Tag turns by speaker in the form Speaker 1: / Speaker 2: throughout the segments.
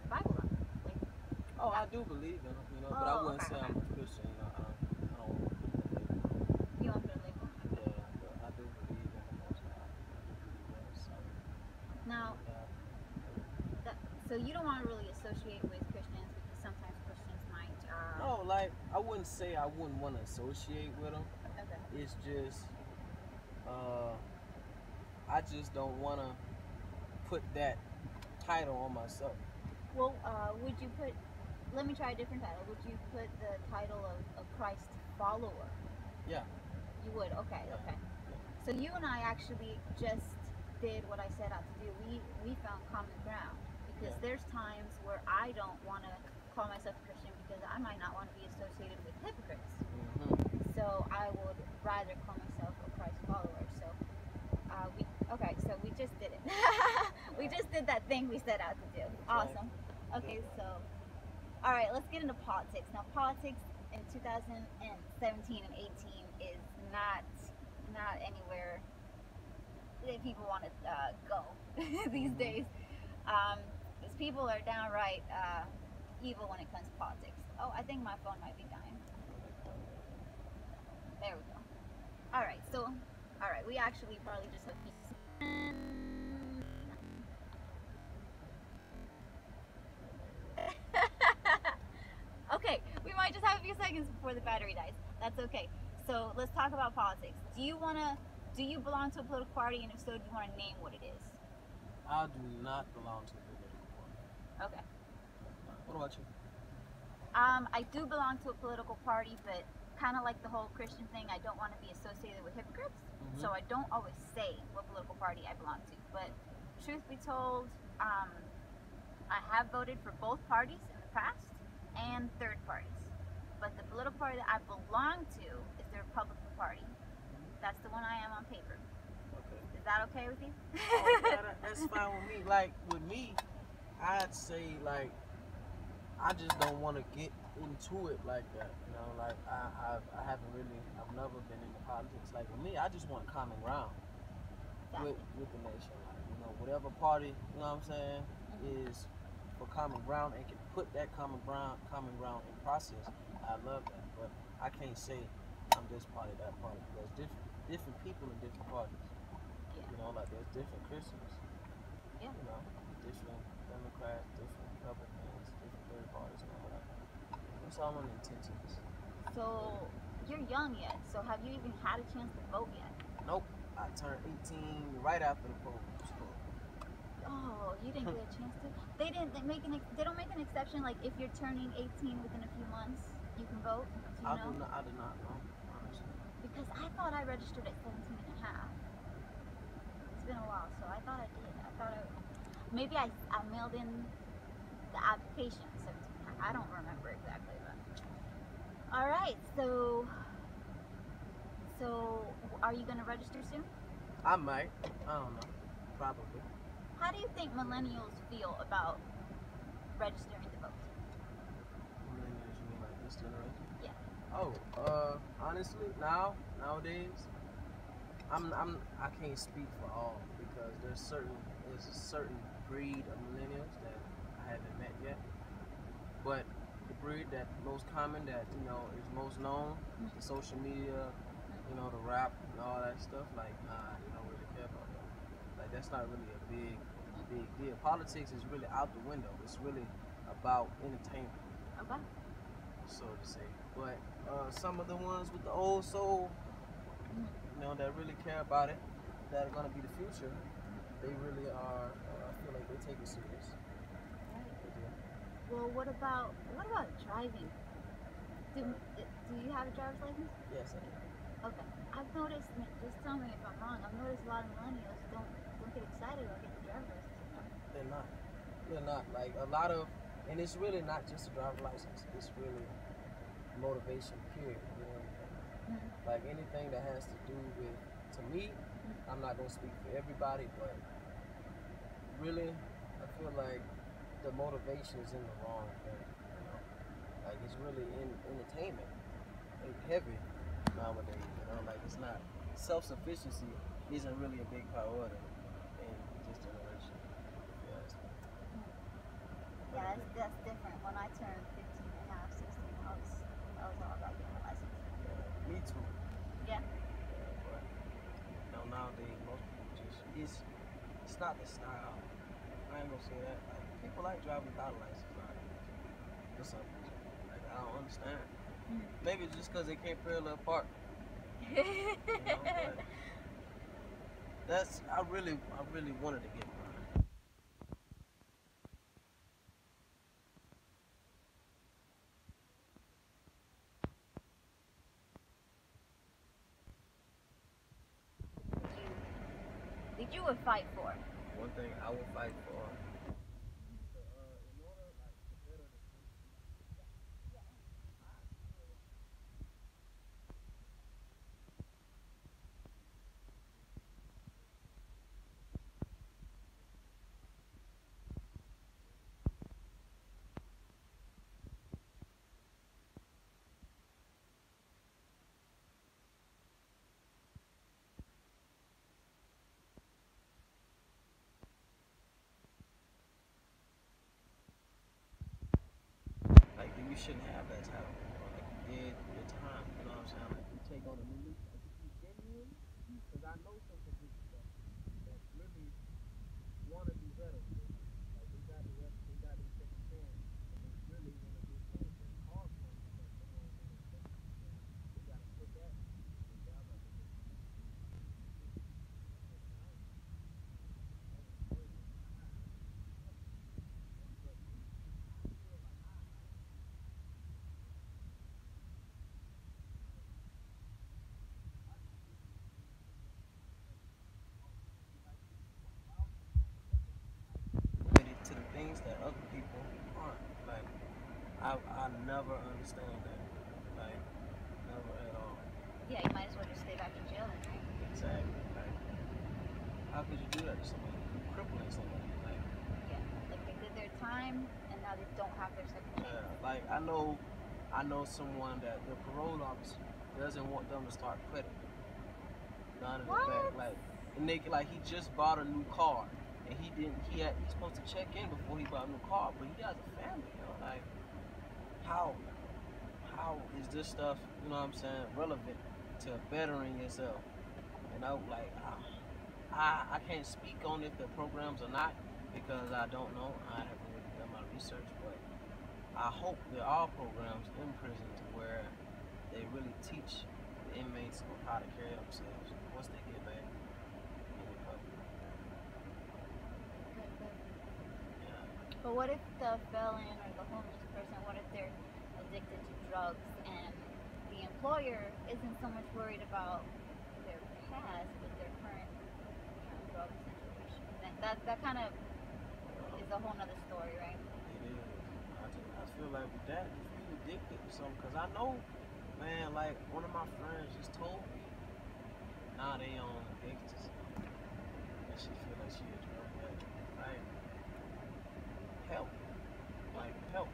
Speaker 1: the Bible then? Like,
Speaker 2: Oh, I do believe in them, you know, but I
Speaker 1: oh,
Speaker 2: wouldn't
Speaker 1: okay,
Speaker 2: say
Speaker 1: okay.
Speaker 2: I'm a Christian. You know, I don't want to put that label on it.
Speaker 1: You won't put a label. Okay.
Speaker 2: Yeah, but I do believe in the Most High. I do believe in His Son.
Speaker 1: Now,
Speaker 2: And
Speaker 1: that, so you don't want to really associate with Christians because sometimes Christians might.
Speaker 2: no, like I wouldn't say I wouldn't want to associate with them.
Speaker 1: Okay.
Speaker 2: It's just uh, I just don't want to put that title on myself.
Speaker 1: Well, would you put? Let me try a different title. Would you put the title of a Christ follower?
Speaker 2: Yeah.
Speaker 1: You would. Okay.
Speaker 2: Yeah.
Speaker 1: Okay.
Speaker 2: Yeah.
Speaker 1: So you and I actually just did what I set out to do. We found common ground because
Speaker 2: Yeah.
Speaker 1: there's times where I don't want to call myself a Christian because I might not want to be associated with hypocrites. So I would rather call myself a Christ follower. So we just did it. We just did that thing we set out to do. Awesome. Okay, so all right, let's get into politics. Now, politics in 2017 and 18 is not anywhere that people want to go these days. Because people are downright evil when it comes to politics. Oh, I think my phone might be dying. There we go. All right, so we actually probably just have okay, we might just have a few seconds before the battery dies. That's okay. So let's talk about politics. Do you belong to a political party, and if so, do you want to name what it is?
Speaker 2: I do not belong to a political party.
Speaker 1: Okay.
Speaker 2: What about you?
Speaker 1: I do belong to a political party, but kind of like the whole Christian thing, I don't want to be associated with hypocrites. So I don't always say what political party I belong to. But truth be told, I have voted for both parties in the past and third parties. But the political party that I belong to is the Republican Party. That's the one I am on paper.
Speaker 2: Okay.
Speaker 1: Is that okay with you?
Speaker 2: Oh, yeah, that's fine with me. Like with me, I'd say like I just don't want to get into it like that. You know, like I haven't really, I've never been into politics. Like with me, I just want common ground with the nation. Like, you know, whatever party, you know what I'm saying, is for common ground and can put that common ground in process. I love that, but I can't say I'm this party, that party. There's different people in different parties.
Speaker 1: Yeah.
Speaker 2: You know, like there's different Christians.
Speaker 1: Yeah.
Speaker 2: You know, different Democrats, different Republicans, different third parties, and all that. It's all on intentions.
Speaker 1: So you're young yet. So have you even had a chance to vote yet?
Speaker 2: Nope. I turned 18 right after the poll.
Speaker 1: Oh, you didn't get a chance to. They didn't make They don't make an exception. Like if you're turning 18 within a few months, you can vote. Do you know?
Speaker 2: I do not know, honestly.
Speaker 1: Because I thought I registered at 17 and a half. It's been a while, so I thought I did. Maybe I mailed in the application at 17 and a half. I don't remember exactly, but. All right, so are you gonna register soon?
Speaker 2: I might. I don't know. Probably.
Speaker 1: How do you think millennials feel about registering to vote?
Speaker 2: Millennials, you mean like this generation?
Speaker 1: Yeah.
Speaker 2: Oh, honestly, nowadays, I can't speak for all because there's a certain breed of millennials that I haven't met yet. But the breed that most common, that you know is most known, the social media, you know, the rap and all that stuff. Like, nah, they don't really care about that. Like, that's not really a big deal. Politics is really out the window. It's really about entertainment.
Speaker 1: Okay.
Speaker 2: So to say. But some of the ones with the old soul, you know, that really care about it, that are gonna be the future, they really are. I feel like they take it serious.
Speaker 1: Well, what about driving? Do you have a driver's license?
Speaker 2: Yes, I do.
Speaker 1: Okay. I've noticed. Just tell me if I'm wrong. I've noticed a lot of millennials don't get excited about getting a driver's license anymore.
Speaker 2: They're not. They're not. Like a lot of, and it's really not just a driver's license. It's really motivation. Period. You know what I mean? Like anything that has to do with, to me, I'm not gonna speak for everybody, but really, I feel like the motivation is in the wrong thing. You know, like it's really in entertainment. It's heavy nowadays. You know, like it's not, self-sufficiency isn't really a big priority in this generation. Yes.
Speaker 1: Yeah, that's different. When I turned 15 and a half, 16, I was all about getting a license.
Speaker 2: Yeah, me too.
Speaker 1: Yeah.
Speaker 2: But nowadays most people just it's not the style. I ain't gonna say that. Like people like driving without a license nowadays. For some reason. Like I don't understand. Maybe it's just because they can't parallel park. You know, but that's I really wanted to get mine.
Speaker 1: Did you would fight for?
Speaker 2: One thing I will fight for. In order like to better the country.
Speaker 1: Yeah.
Speaker 2: Like you shouldn't have that type of like you did your time. You know what I'm saying? Like you take on a new lease. Like if you genuine, because I know some convicted felons that really want to do better with their life. Like they got their second chance, and they really want to get better. But hard points that they don't want to take. They got to put that. Okay, I'm about to take my next one. To the things that other people aren't. Like I never understand that. Like never at all.
Speaker 1: Yeah, you might as well just stay back in jail then, right?
Speaker 2: Exactly. Like how could you do that to somebody? You're crippling somebody. Like
Speaker 1: Yeah. Like they did their time and now they don't have their second chance.
Speaker 2: yeah. Like I know someone that the parole officer doesn't want them to start credit. None of the back. Like he just bought a new car. And he's supposed to check in before he bought a new car, but he has a family, you know, like how is this stuff, you know what I'm saying, relevant to bettering yourself? You know, like I can't speak on if the programs or not because I don't know. I haven't really done my research, but I hope there are programs in prison to where they really teach the inmates on how to carry themselves once they get back.
Speaker 1: But what if the felon or the homeless person, what if they're addicted to drugs and the employer isn't so much worried about their past but their current, drug situation? That kind of is a whole nother story, right?
Speaker 2: It is. I feel like with that, if you addicted to something, because I know, man, like one of my friends just told me, now they on ecstasy, and she feel like she a drug addict. Like help,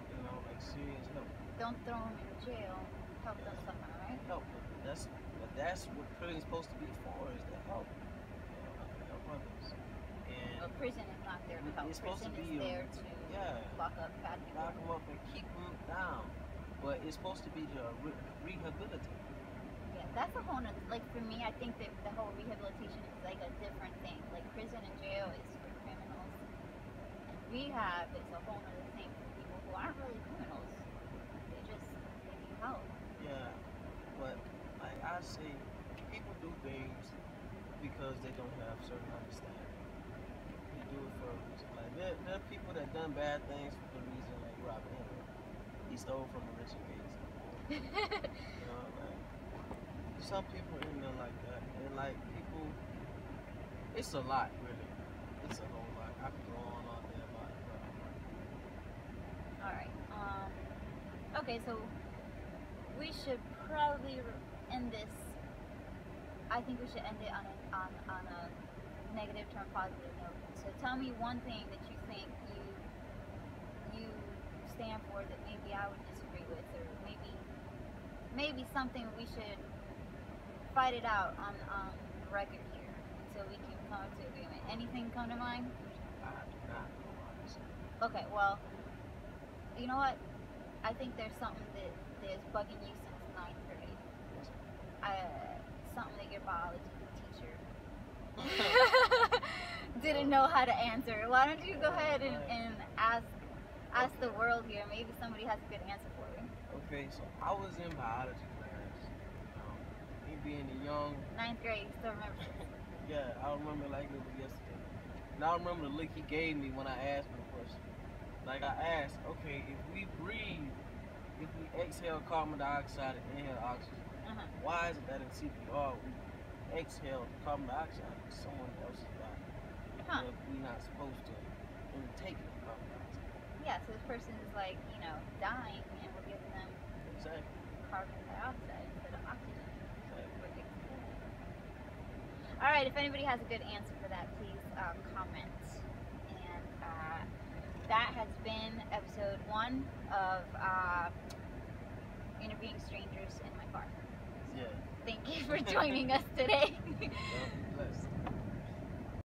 Speaker 2: you know, like serious help.
Speaker 1: Don't throw them in jail. Help them somehow, right?
Speaker 2: Help them. That's what prison's supposed to be for, is to help. You know, like help others. And
Speaker 1: Well, prison is not there to help.
Speaker 2: it's supposed
Speaker 1: Prison
Speaker 2: to
Speaker 1: is
Speaker 2: be
Speaker 1: there to lock up bad people.
Speaker 2: lock them up and keep them down. But it's supposed to be to rehabilitate.
Speaker 1: Yeah, that's a whole nother, like for me, I think that the whole rehabilitation is like a different thing. Like prison and jail is for criminals. And rehab is a whole nother thing for people who aren't really criminals. They need help.
Speaker 2: Yeah, but like I say, people do things because they don't have certain understanding. They do it for a reason. Like there are people that done bad things for the reason, like Robert Henry. He stole from the rich and gave it to the poor. You know, like some people in there like that, and like people, it's a lot really. It's a whole lot. I could go on all day about it. But
Speaker 1: All right. Okay, so we should probably end this. I think we should end it on a negative turn positive note. So tell me one thing that you think you stand for that maybe I would disagree with, or maybe something we should fight it out on the record here so we can come to agreement. Anything come to mind?
Speaker 2: I do not know, honestly.
Speaker 1: Okay, well, you know what? I think there's something that is bugging you since 9th grade. Something that your biology teacher didn't know how to answer. Why don't you go ahead and ask the world here? Maybe somebody has a good answer for you.
Speaker 2: Okay, so I was in biology class. Me being a young...
Speaker 1: 9th grade, you still remember this?
Speaker 2: Yeah, I remember like it was yesterday. And I remember the look he gave me when I asked him the question. Like I asked, okay, if we breathe, if we exhale carbon dioxide and inhale oxygen, why is it that in CPR we exhale carbon dioxide in someone else's body? If we're not supposed to intake carbon dioxide.
Speaker 1: Yeah, so this person is like, dying and we're giving them carbon dioxide instead of oxygen. All right, if anybody has a good answer for that, please comment. And that has been episode 1 of interviewing strangers in my car.
Speaker 2: Yeah.
Speaker 1: Thank you for joining us today.
Speaker 2: Blessed.